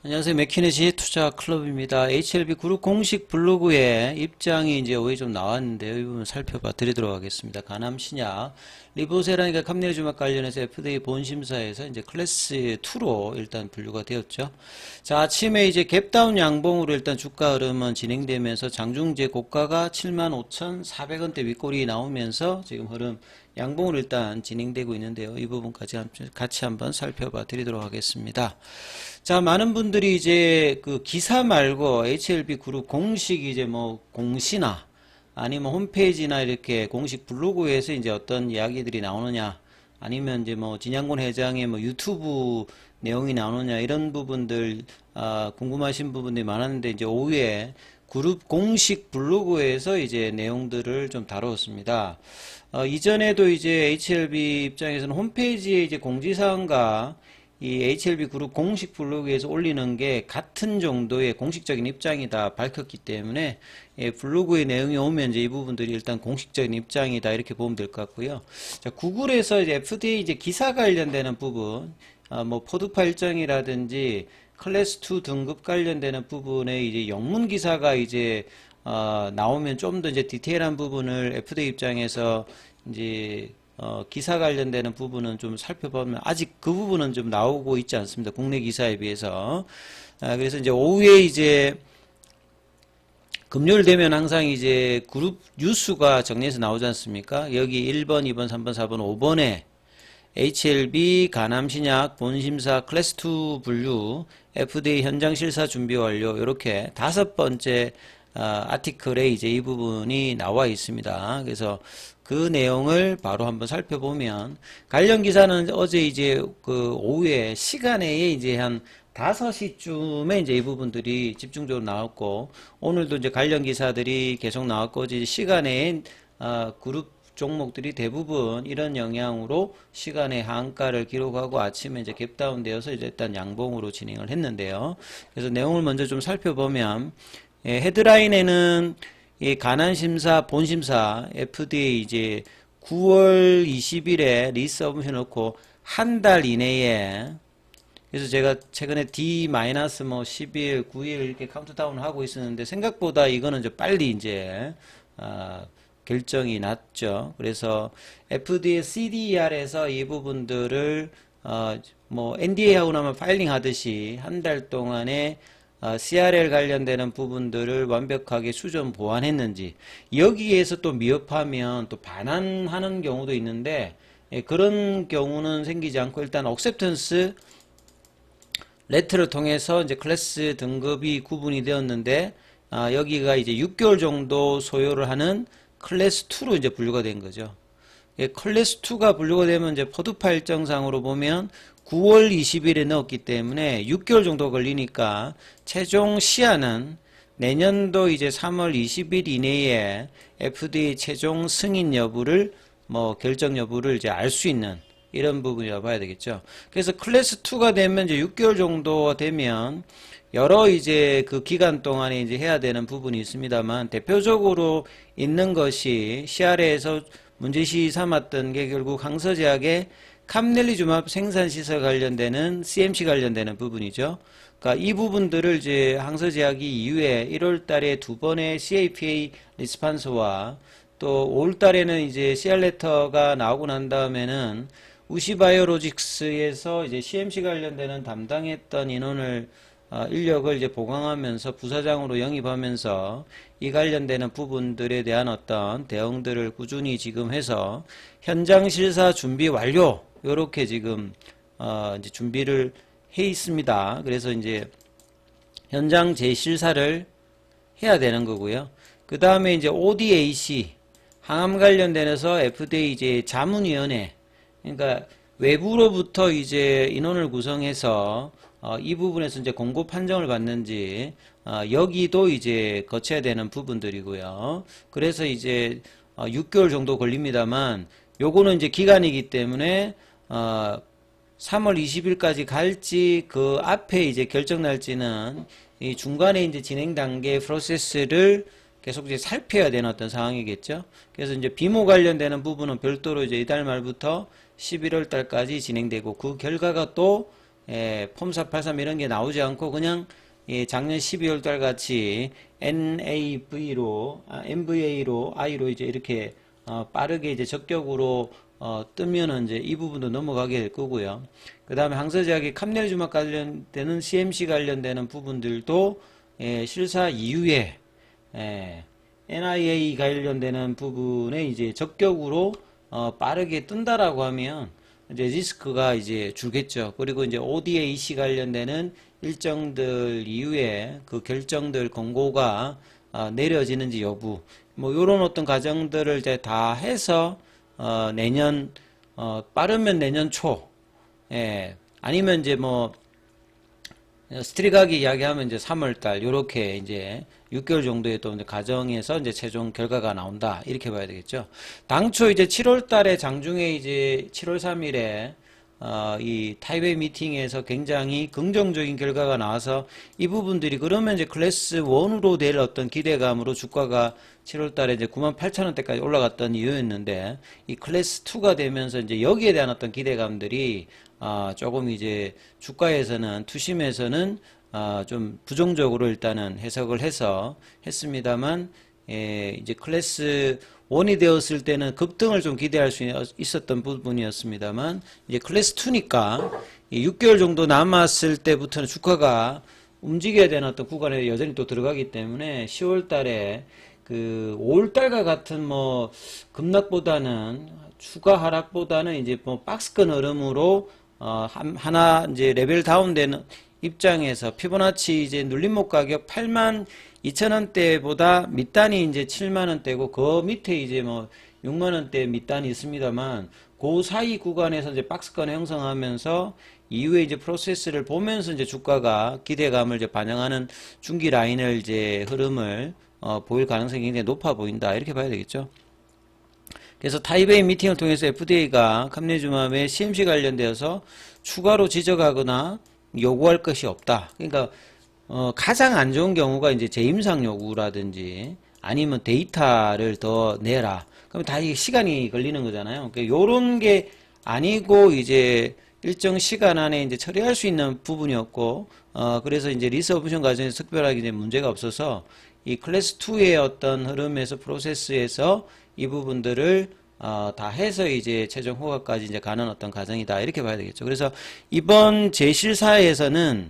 안녕하세요. 맥키네시 투자 클럽입니다. HLB 그룹 공식 블로그에 입장이 이제 오해 좀 나왔는데요. 이 부분 살펴봐 드리도록 하겠습니다. 가남 신약 리보세라니까 캄네리 주막 관련해서 FDA 본심사에서 이제 클래스 2로 일단 분류가 되었죠. 자, 아침에 이제 갭다운 양봉으로 일단 주가 흐름은 진행되면서 장중제 고가가 75,400원대 윗골이 나오면서 지금 흐름 양봉으로 일단 진행되고 있는데요. 이 부분까지 같이 한번 살펴봐 드리도록 하겠습니다. 자, 많은 분들이 이제 그 기사 말고 HLB 그룹 공식 이제 뭐 공시나 아니면 홈페이지나 이렇게 공식 블로그에서 이제 어떤 이야기들이 나오느냐, 아니면 이제 뭐 진양곤 회장의 뭐 유튜브 내용이 나오느냐, 이런 부분들 궁금하신 부분들이 많았는데, 이제 오후에 그룹 공식 블로그에서 이제 내용들을 좀 다루었습니다. 이전에도 이제 HLB 입장에서는 홈페이지에 이제 공지사항과 이 HLB 그룹 공식 블로그에서 올리는 게 같은 정도의 공식적인 입장이다 밝혔기 때문에, 예, 블로그의 내용이 오면 이제 이 부분들이 일단 공식적인 입장이다 이렇게 보면 될 것 같고요. 자, 구글에서 이제 FDA 이제 기사 관련되는 부분, 뭐 포드파 일정이라든지 클래스 2 등급 관련되는 부분에 이제 영문 기사가 이제 나오면 좀 더 이제 디테일한 부분을 FDA 입장에서 이제 기사 관련되는 부분은 좀 살펴보면 아직 그 부분은 좀 나오고 있지 않습니다. 국내 기사에 비해서. 그래서 이제 오후에 이제 금요일 되면 항상 이제 그룹 뉴스가 정리해서 나오지 않습니까? 여기 1번, 2번, 3번, 4번, 5번에 HLB 가남신약 본심사 클래스 2 분류 FDA 현장 실사 준비 완료, 이렇게 5번째 아티클에 이제 이 부분이 나와 있습니다. 그래서 그 내용을 바로 한번 살펴보면, 관련 기사는 어제 이제 그 오후에 시간에 이제 한 5시쯤에 이제 이 부분들이 집중적으로 나왔고, 오늘도 이제 관련 기사들이 계속 나왔고, 이제 시간에 그룹 종목들이 대부분 이런 영향으로 시간의 한가를 기록하고 아침에 이제 갭다운 되어서 이제 일단 양봉으로 진행을 했는데요. 그래서 내용을 먼저 좀 살펴보면, 예, 헤드라인에는 이 가난심사 본심사 FDA 이제 9월 20일에 리서브션 넣고 한 달 이내에, 그래서 제가 최근에 D-뭐 10일, 9일 이렇게 카운트다운을 하고 있었는데, 생각보다 이거는 이제 빨리 이제 결정이 났죠. 그래서 FDA CDER에서 이 부분들을 뭐 NDA하고 나면 파일링 하듯이 한 달 동안에 CRL 관련되는 부분들을 완벽하게 수정 보완했는지, 여기에서 또 미흡하면 또 반환하는 경우도 있는데, 예, 그런 경우는 생기지 않고 일단 억셉턴스 레터를 통해서 이제 클래스 등급이 구분이 되었는데, 여기가 이제 6개월 정도 소요를 하는 클래스 2로 이제 분류가 된 거죠. 예, 클래스 2가 분류가 되면 이제 포드파 일정상으로 보면 9월 20일에 넣었기 때문에 6개월 정도 걸리니까 최종 시한은 내년도 이제 3월 20일 이내에 FDA 최종 승인 여부를 뭐 결정 여부를 이제 알 수 있는 이런 부분이라고 봐야 되겠죠. 그래서 클래스 2가 되면 이제 6개월 정도 되면 여러 이제 그 기간 동안에 이제 해야 되는 부분이 있습니다만, 대표적으로 있는 것이 CR에서 문제시 삼았던 게 결국 항서제약의 캄넬리주맙 생산시설 관련되는 CMC 관련되는 부분이죠. 그러니까 이 부분들을 이제 항서제약이 이후에 1월 달에 2번의 CAPA 리스판스와 또 5월 달에는 이제 CR레터가 나오고 난 다음에는 우시바이오로직스에서 이제 CMC 관련되는 담당했던 인원을 인력을 이제 보강하면서 부사장으로 영입하면서 이 관련되는 부분들에 대한 어떤 대응들을 꾸준히 지금 해서 현장 실사 준비 완료, 요렇게 지금 이제 준비를 해 있습니다. 그래서 이제 현장 재실사를 해야 되는 거고요. 그 다음에 이제 ODAC 항암 관련돼서 FDA 이제 자문위원회, 그러니까 외부로부터 이제 인원을 구성해서 이 부분에서 이제 공고 판정을 받는지 여기도 이제 거쳐야 되는 부분들이고요. 그래서 이제 6개월 정도 걸립니다만, 요거는 이제 기간이기 때문에 3월 20일까지 갈지 그 앞에 이제 결정 날지는 이 중간에 이제 진행 단계 프로세스를 계속 이제 살펴야 되는 어떤 상황이겠죠. 그래서 이제 비모 관련되는 부분은 별도로 이제 이달 말부터 11월 달까지 진행되고, 그 결과가 또 폼 483 이런 게 나오지 않고 그냥 작년 12월 달 같이 NAV로, NVA로, I로 이제 이렇게 빠르게 이제 적격으로 뜨면은 이제 이 부분도 넘어가게 될 거고요. 그 다음에 항서제약이 캄넬 주막 관련되는 CMC 관련되는 부분들도 실사 이후에 NIA 관련되는 부분에 이제 적격으로 빠르게 뜬다라고 하면 이제 리스크가 이제 줄겠죠. 그리고 이제 ODAC 관련되는 일정들 이후에 그 결정들 권고가 내려지는지 여부 뭐 요런 어떤 과정들을 이제 다 해서 내년 빠르면 내년 초 아니면 이제 뭐 스트리가기 이야기하면 이제 3월달 요렇게 이제 6개월 정도의 또 이제 과정에서 이제 최종 결과가 나온다 이렇게 봐야 되겠죠. 당초 이제 7월달에 장중에 이제 7월 3일에 이 타이베이 미팅에서 굉장히 긍정적인 결과가 나와서 이 부분들이 그러면 이제 클래스 1으로 될 어떤 기대감으로 주가가 7월달에 이제 98,000원대까지 올라갔던 이유였는데 이 클래스 2가 되면서 이제 여기에 대한 어떤 기대감들이 조금 이제 주가에서는 투심에서는 좀 부정적으로 일단은 해석을 해서 했습니다만 이제 클래스 1이 되었을 때는 급등을 좀 기대할 수 있었던 부분이었습니다만 이제 클래스 2니까 6개월 정도 남았을 때부터는 주가가 움직여야 되는 어떤 구간에 여전히 또 들어가기 때문에 10월 달에 그 5월 달과 같은 뭐 급락보다는 추가 하락보다는 이제 뭐 박스권 흐름으로 하나 이제 레벨 다운되는 입장에서 피보나치 이제 눌림목 가격 82,000원대보다 밑단이 이제 7만원대고 그 밑에 이제 뭐 6만원대 밑단이 있습니다만 그 사이 구간에서 이제 박스권을 형성하면서 이후에 이제 프로세스를 보면서 이제 주가가 기대감을 이제 반영하는 중기 라인을 이제 흐름을 보일 가능성이 굉장히 높아 보인다 이렇게 봐야 되겠죠. 그래서 타이베이 미팅을 통해서 FDA가 캄네주맘의 CMC 관련되어서 추가로 지적하거나 요구할 것이 없다. 그러니까 가장 안 좋은 경우가 이제 재임상 요구라든지 아니면 데이터를 더 내라. 그럼 다 이게 시간이 걸리는 거잖아요. 그러니까 요런 게 아니고 이제 일정 시간 안에 이제 처리할 수 있는 부분이었고 그래서 이제 리서브션 과정에서 특별하게 이제 문제가 없어서 이 클래스 2의 어떤 흐름에서 프로세스에서 이 부분들을 다 해서 이제 최종 허가까지 이제 가는 어떤 과정이다 이렇게 봐야 되겠죠. 그래서 이번 제실사에서는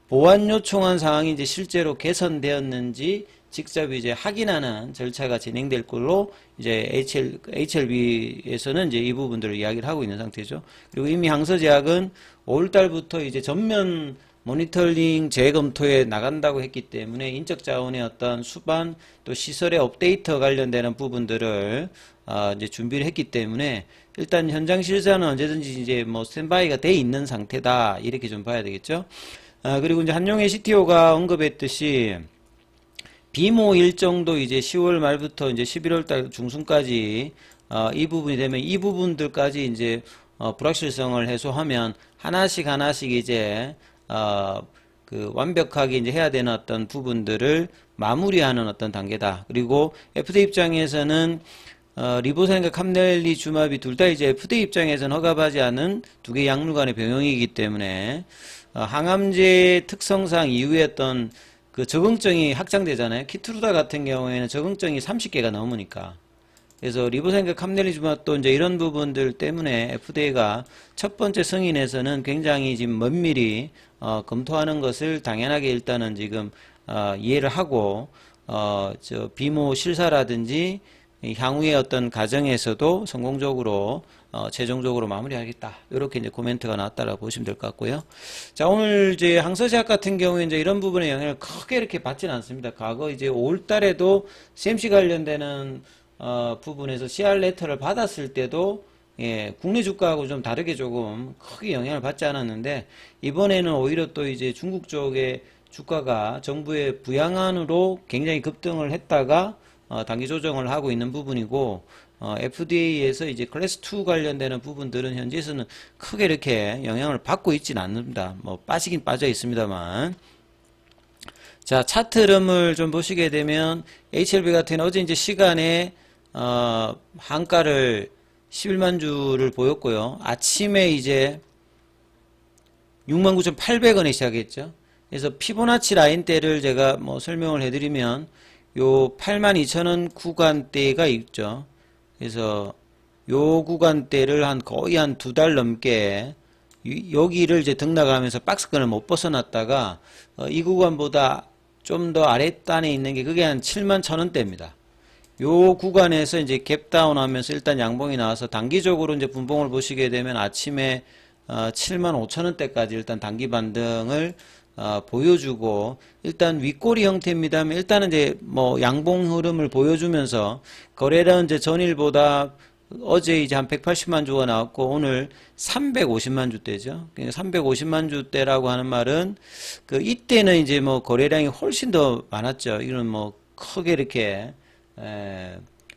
보완 요청한 상황이 이제 실제로 개선되었는지 직접 이제 확인하는 절차가 진행될 걸로 이제 HLB에서는 이제 이 부분들을 이야기를 하고 있는 상태죠. 그리고 이미 항서제약은 5월달부터 이제 전면 모니터링 재검토에 나간다고 했기 때문에 인적 자원의 어떤 수반 또 시설의 업데이터 관련되는 부분들을 이제 준비를 했기 때문에 일단 현장 실사는 언제든지 이제 뭐 스탠바이가 돼 있는 상태다 이렇게 좀 봐야 되겠죠. 그리고 이제 한용의 CTO가 언급했듯이 비모 일정도 이제 10월 말부터 이제 11월 달 중순까지 이 부분이 되면 이 부분들까지 이제 불확실성을 해소하면 하나씩 이제 그 완벽하게 이제 해야 되는 어떤 부분들을 마무리하는 어떤 단계다. 그리고 FDA 입장에서는 리보산과 캄넬리주마비 둘 다 이제 FDA 입장에서는 허가받지 않은 두 개 약물 간의 병용이기 때문에 항암제 특성상 이후에 어떤 그 적응증이 확장되잖아요. 키트루다 같은 경우에는 적응증이 30개가 넘으니까. 그래서 리보산과 캄넬리주마도 이제 이런 부분들 때문에 FDA가 첫 번째 승인에서는 굉장히 지금 면밀히 검토하는 것을 당연하게 일단은 지금 이해를 하고 저 비모 실사라든지 향후의 어떤 과정에서도 성공적으로 최종적으로 마무리하겠다. 이렇게 이제 코멘트가 나왔다라고 보시면 될 것 같고요. 자, 오늘 이제 항서제약 같은 경우에 이제 이런 부분에 영향을 크게 이렇게 받지는 않습니다. 과거 이제 5월 달에도 CMC 관련되는 부분에서 CR 레터를 받았을 때도 국내 주가하고 좀 다르게 조금 크게 영향을 받지 않았는데 이번에는 오히려 또 이제 중국 쪽의 주가가 정부의 부양안으로 굉장히 급등을 했다가 단기 조정을 하고 있는 부분이고 FDA에서 이제 클래스 2 관련되는 부분들은 현재에서는 크게 이렇게 영향을 받고 있지는 않습니다. 뭐 빠지긴 빠져 있습니다만. 자, 차트 흐름을 좀 보시게 되면 HLB 같은 어제 이제 시간에 한가를 11만 주를 보였고요. 아침에 이제 69,800원에 시작했죠. 그래서 피보나치 라인대를 제가 뭐 설명을 해드리면 요 82,000원 구간대가 있죠. 그래서 요 구간대를 한 거의 한 2달 넘게 여기를 이제 등락하면서 박스권을 못 벗어났다가 이 구간보다 좀 더 아랫단에 있는 게 그게 한 71,000원대입니다. 요 구간에서 이제 갭다운 하면서 일단 양봉이 나와서 단기적으로 이제 분봉을 보시게 되면 아침에 75,000원대까지 일단 단기 반등을 보여주고 일단 윗꼬리 형태입니다만 일단은 이제 뭐 양봉 흐름을 보여주면서 거래량은 이제 전일보다 어제 이제 한 180만 주가 나왔고 오늘 350만 주대죠. 그러니까 350만 주대라고 하는 말은 그 이때는 이제 뭐 거래량이 훨씬 더 많았죠. 이건 뭐 크게 이렇게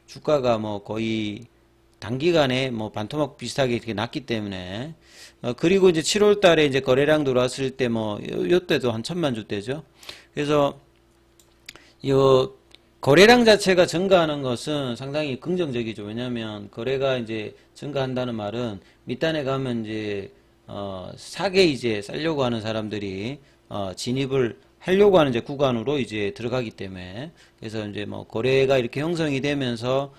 주가가 뭐 거의 단기간에 뭐 반토막 비슷하게 이렇게 났기 때문에 그리고 이제 7월 달에 이제 거래량 들어왔을 때 뭐 요때도 한 1,000만 주대죠. 그래서 요 거래량 자체가 증가하는 것은 상당히 긍정적이죠. 왜냐하면 거래가 이제 증가한다는 말은 밑단에 가면 이제 사게 이제 살려고 하는 사람들이 진입을 하려고 하는 이제 구간으로 이제 들어가기 때문에 그래서 이제 뭐 거래가 이렇게 형성이 되면서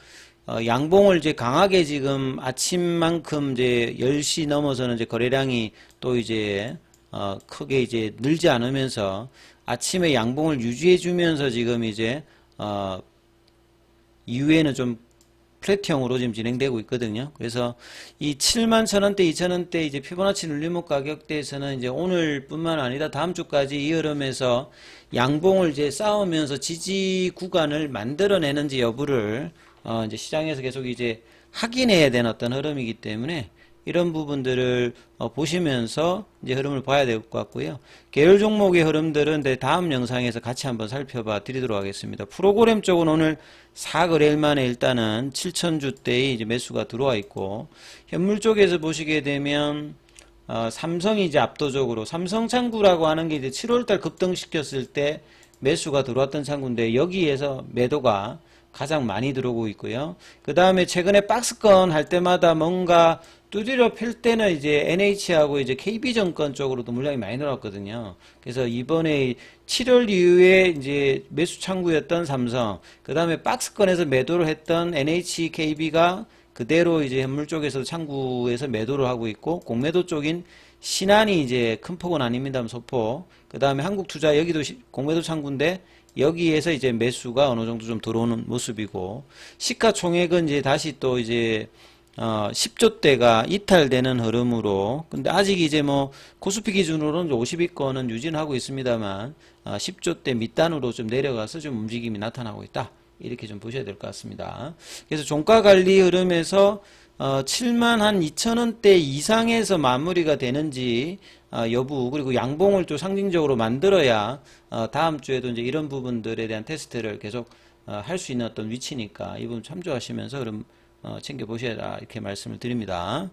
양봉을 이제 강하게 지금 아침만큼 이제 10시 넘어서는 이제 거래량이 또 이제 크게 이제 늘지 않으면서 아침에 양봉을 유지해 주면서 지금 이제 이후에는 좀 플랫형으로 지금 진행되고 있거든요. 그래서 이 71,000원대, 2,000원대 이제 피보나치 눌림목 가격대에서는 이제 오늘뿐만 아니라 다음 주까지 이 흐름에서 양봉을 이제 쌓으면서 지지 구간을 만들어내는지 여부를 이제 시장에서 계속 이제 확인해야 되는 어떤 흐름이기 때문에 이런 부분들을 보시면서 이제 흐름을 봐야 될 것 같고요. 계열 종목의 흐름들은 다음 영상에서 같이 한번 살펴봐 드리도록 하겠습니다. 프로그램 쪽은 오늘 4거래일 만에 일단은 7,000주대의 이제 매수가 들어와 있고, 현물 쪽에서 보시게 되면 삼성이 이제 압도적으로 삼성 창구라고 하는 게 이제 7월달 급등시켰을 때 매수가 들어왔던 창구인데 여기에서 매도가 가장 많이 들어오고 있고요. 그 다음에 최근에 박스권 할 때마다 뭔가 두드려 펼 때는 이제 NH하고 이제 KB증권 쪽으로도 물량이 많이 늘어났거든요. 그래서 이번에 7월 이후에 이제 매수 창구였던 삼성, 그 다음에 박스권에서 매도를 했던 NH, KB가 그대로 이제 현물 쪽에서 창구에서 매도를 하고 있고, 공매도 쪽인 신한이 이제 큰 폭은 아닙니다만 소폭, 그 다음에 한국투자 여기도 공매도 창구인데 여기에서 이제 매수가 어느 정도 좀 들어오는 모습이고, 시가총액은 이제 다시 또 이제 10조대가 이탈되는 흐름으로, 근데 아직 이제 뭐 코스피 기준으로는 50위권은 유지는 하고 있습니다만 10조대 밑단으로 좀 내려가서 좀 움직임이 나타나고 있다, 이렇게 좀 보셔야 될 것 같습니다. 그래서 종가 관리 흐름에서 72,000원대 이상에서 마무리가 되는지 여부, 그리고 양봉을 또 상징적으로 만들어야 다음 주에도 이제 이런 부분들에 대한 테스트를 계속 할 수 있는 어떤 위치니까 이 부분 참조하시면서 그럼 챙겨보셔야 이렇게 말씀을 드립니다.